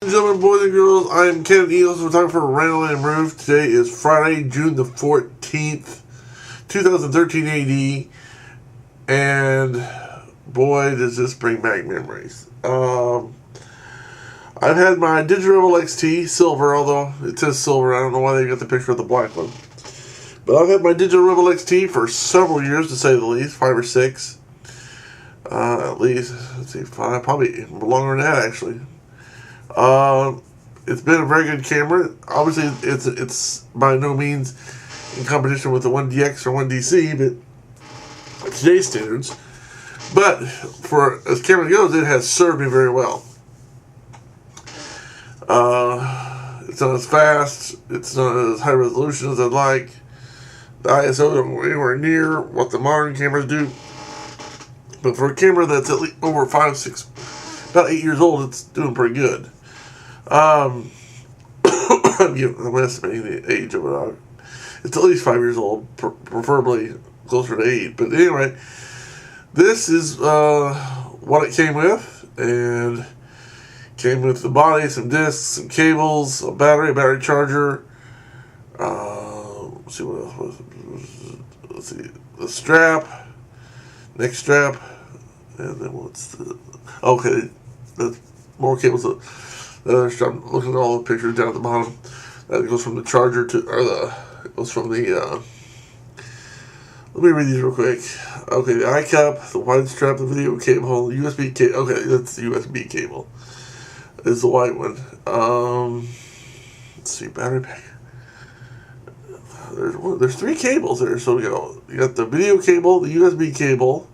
and gentlemen, boys and girls, I am Canon EOS Photographer, RandallMRueff. Today is Friday, June the 14th, 2013 AD, and boy, does this bring back memories. I've had my Digital XT silver, although it says silver. I don't know why they got the picture of the black one. But I've had my Digital XT for several years, to say the least, 5 or 6. At least, let's see, 5, probably longer than that, actually. It's been a very good camera. Obviously, it's by no means in competition with the 1DX or 1DC, but today's standards. But for as camera goes, it has served me very well. It's not as fast. It's not as high resolution as I'd like. The ISO don't anywhere near what the modern cameras do. But for a camera that's at least over 5, 6, about 8 years old, it's doing pretty good. I'm estimating the age of it. It's at least 5 years old, preferably closer to 8. But anyway, this is what it came with, and came with the body, some discs, some cables, a battery charger. Let's see what else was. Let's see, the strap, neck strap, and then what's the? Okay, that's more cables. I'm looking at all the pictures down at the bottom. That goes from the charger to, it goes from the, let me read these real quick. Okay, the iCup, the wide strap, the video cable, USB cable. Okay, that's the USB cable. Is the white one. Let's see, battery pack. There's 3 cables there. So you got the video cable, the USB cable.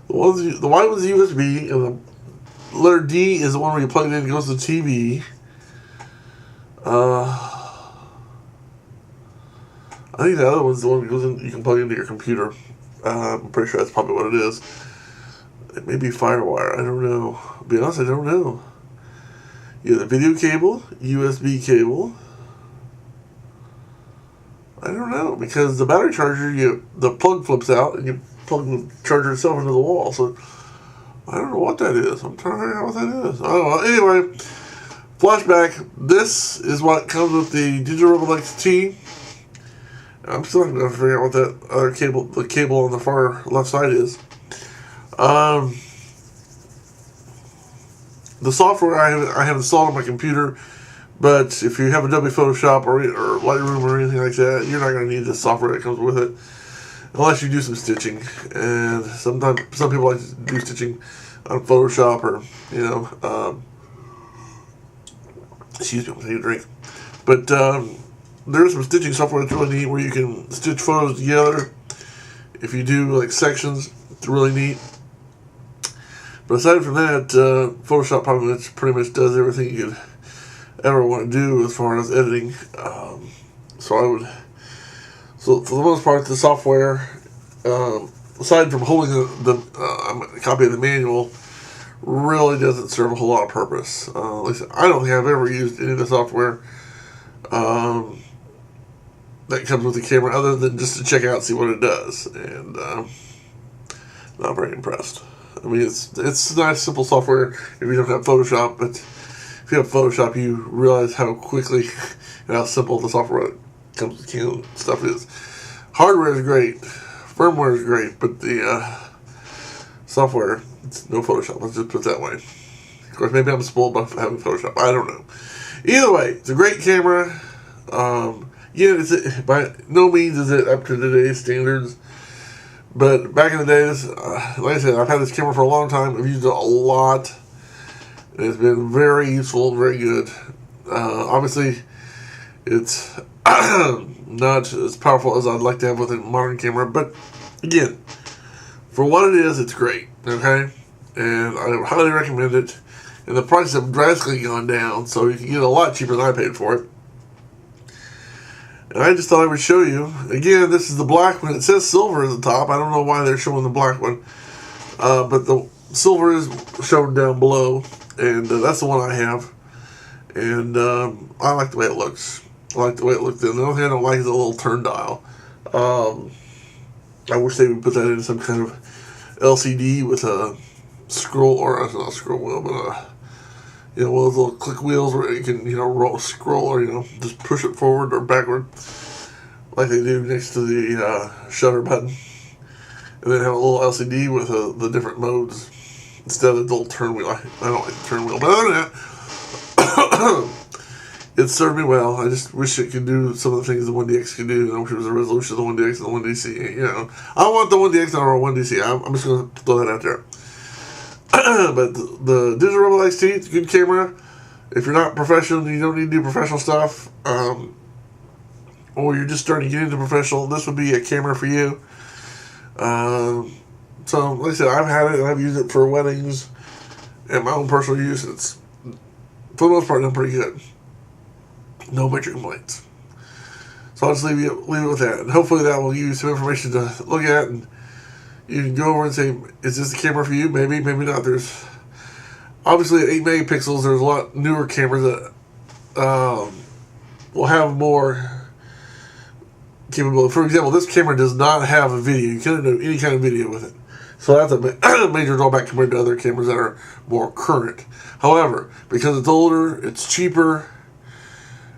The white one's the USB, and the letter D is the one where you plug it in and it goes to the TV. I think the other one's the one that goes in, you can plug into your computer. I'm pretty sure that's probably what it is. It may be Firewire. I don't know. To be honest, I don't know. You have the video cable, USB cable. I don't know, because the battery charger, the plug flips out and you plug the charger itself into the wall. So I don't know what that is. I'm trying to figure out what that is. Oh, well, anyway, Flashback. This is what comes with the Digital XT. I'm still not going to figure out what that other cable, the cable on the far left side is. The software I have installed on my computer, but if you have Adobe Photoshop or Lightroom or anything like that, you're not going to need the software that comes with it, unless you do some stitching. And sometimes some people like to do stitching on Photoshop, or excuse me, I'm taking a drink. But there's some stitching software that's really neat where you can stitch photos together. If you do like sections, it's really neat. But aside from that, Photoshop pretty much does everything you could ever want to do as far as editing. So for the most part, the software, aside from holding a copy of the manual, really doesn't serve a whole lot of purpose. At least I don't think I've ever used any of the software that comes with the camera, other than just to check out and see what it does, and not very impressed. I mean, it's nice, simple software if you don't have Photoshop, but if you have Photoshop, you realize how quickly and how simple the software that comes with Canon stuff is. Hardware is great, firmware is great, but the software, it's no Photoshop. Let's just put it that way. Of course, maybe I'm spoiled by having Photoshop. I don't know. Either way, it's a great camera. By no means is it up to today's standards. But back in the days, like I said, I've had this camera for a long time. I've used it a lot. And it's been very useful, very good. Obviously, it's not as powerful as I'd like to have with a modern camera. But again, for what it is, it's great. Okay? And I highly recommend it. And the prices have drastically gone down, so you can get it a lot cheaper than I paid for it. And I just thought I would show you. Again, this is the black one. It says silver at the top. I don't know why they're showing the black one. But the silver is shown down below. And that's the one I have. And I like the way it looks. I like the way it looked then. The only thing I don't like is the little turn dial. I wish they would put that in some kind of LCD with a scroll, or not a scroll wheel, but one of those little click wheels where you can, scroll or, just push it forward or backward like they do next to the shutter button. And then have a little LCD with the different modes instead of the little turn wheel. I don't like the turn wheel. But other than that, it served me well. I just wish it could do some of the things the 1DX could do. I wish it was a resolution of the 1DX and the 1DC. I want the 1DX over a 1DC. I'm just going to throw that out there. But the Digital Rebel XT, it's a good camera. If you're not professional, you don't need to do professional stuff, or you're just starting to get into professional, this would be a camera for you. So, like I said, I've had it and I've used it for weddings and my own personal use. It's, for the most part, done pretty good. No major complaints. So I'll just leave it with that. And hopefully that will give you some information to look at, and you can go over and say, is this the camera for you? Maybe, maybe not. There's, obviously at 8 megapixels, there's a lot newer cameras that will have more capability. For example, this camera does not have a video. You can't do any kind of video with it. So that's a major drawback compared to other cameras that are more current. However, because it's older, it's cheaper,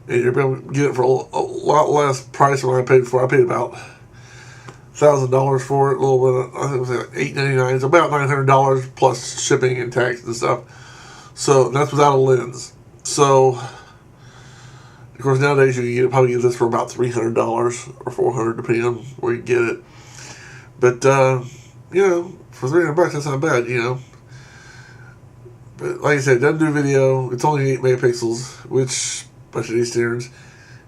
and you're able to get it for a lot less price than what I paid for. I paid about $1,000 for it, a little bit. I think it was like $8.99. It's about $900 plus shipping and tax and stuff. So that's without a lens. So, of course, nowadays you can probably get this for about $300 or $400, depending on where you get it. But for $300, that's not bad, But like I said, it doesn't do video. It's only 8 megapixels, which by today's standards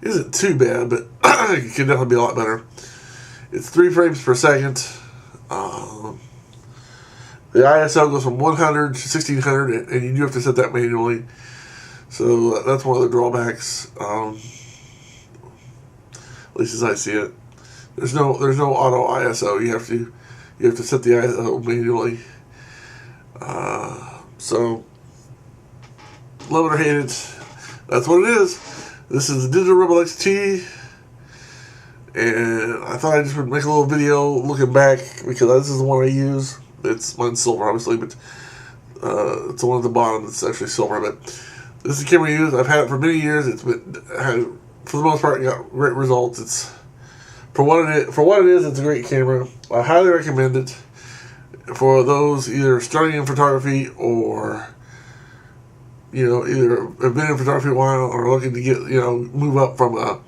isn't too bad, but it could definitely be a lot better. It's 3 frames per second. The ISO goes from 100 to 1600, and you do have to set that manually. So that's one of the drawbacks, at least as I see it. There's no auto ISO. You have to set the ISO manually. So love it or hate it, that's what it is. This is the Digital Rebel XT, and I thought I just would make a little video looking back because this is the one I use. Mine's silver, obviously, but it's the one at the bottom that's actually silver. But this is the camera I use. I've had it for many years. It's been, for the most part, got great results. It's for what it is. It's a great camera. I highly recommend it for those either starting in photography or either have been in photography a while or looking to get move up from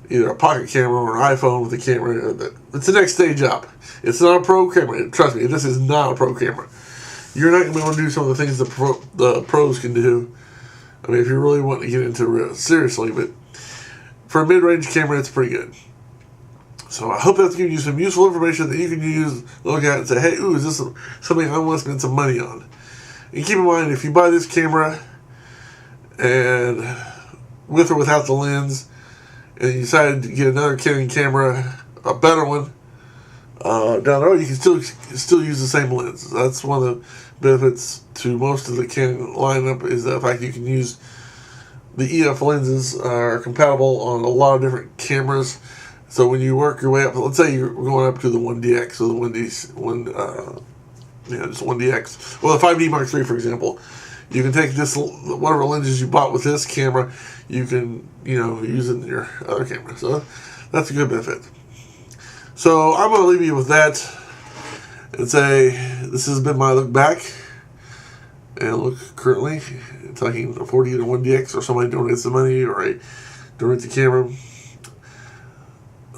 either a pocket camera or an iPhone with a camera. It's the next stage up. It's not a pro camera. Trust me, this is not a pro camera. You're not going to be able to do some of the things the pros can do. I mean, if you really want to get into it seriously, but for a mid-range camera, it's pretty good. So I hope that's giving you some useful information that you can use, look at, and say, hey, ooh, is this something I want to spend some money on? And keep in mind, if you buy this camera, and with or without the lens, and you decide to get another Canon camera, a better one, down the road, you can still use the same lens. That's one of the benefits to most of the Canon lineup, is the fact you can use the EF lenses are compatible on a lot of different cameras. So when you work your way up, let's say you're going up to the 1DX or the just 1DX, or the 5D Mark III, for example, you can take this, whatever lenses you bought with this camera, you can use it in your other camera. So that's a good benefit. So I'm going to leave you with that and say this has been my look back and look currently. If I can afford to get a 1DX, or somebody donates the money, or I donate the camera.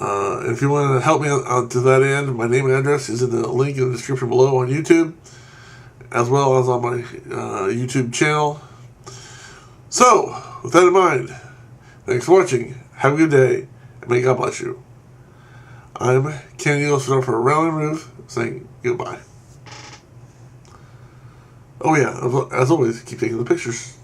And if you want to help me out to that end, my name and address is in the link in the description below on YouTube, as well as on my YouTube channel. So, with that in mind, thanks for watching. Have a good day, and may God bless you. I'm Canon EOS Photographer, RandallMRueff, saying goodbye. Oh yeah, as always, keep taking the pictures.